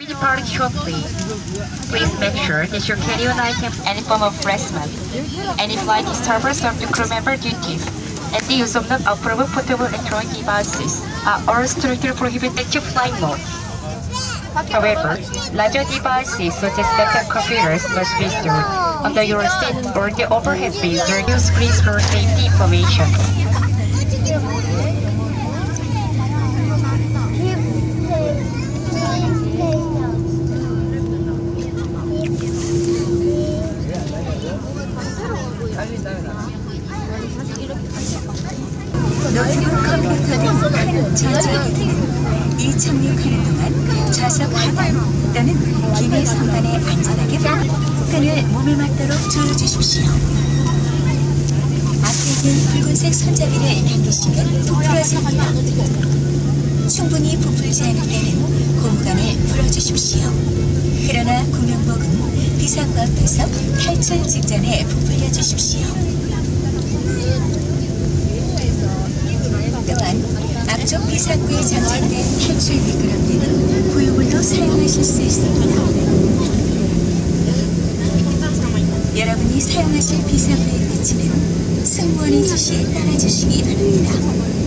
We depart shortly. Please make sure that you carry on items any form of harassment, any flight disturbance of the crew member duties, and the use of non-approved portable electronic devices are all strictly prohibited to flight mode. However, larger devices such as laptop computers must be stored under your seat or the overhead bin during your screens for safety information. 노트북 컴퓨터 등 큰 전자기기는 이착륙하는 동안 좌석 하단 또는 기내 선반에 안전하게 끈을 몸에 맞도록 조여주십시오. 앞에 있는 붉은색 손잡이를 당기시면 부풀어집니다. 충분히 부풀지 않을 때는 고무관을 풀어주십시오. 그러나 구명복은 비상구 앞에서 탈출 직전에 부풀려 주십시오. 또한 앞쪽 비상구에 장착된 탈출 미끄럼틀은 구유물로 사용하실 수 있습니다. 여러분이 사용하실 비상구의 위치는 승무원의 지시에 따라주시기 바랍니다.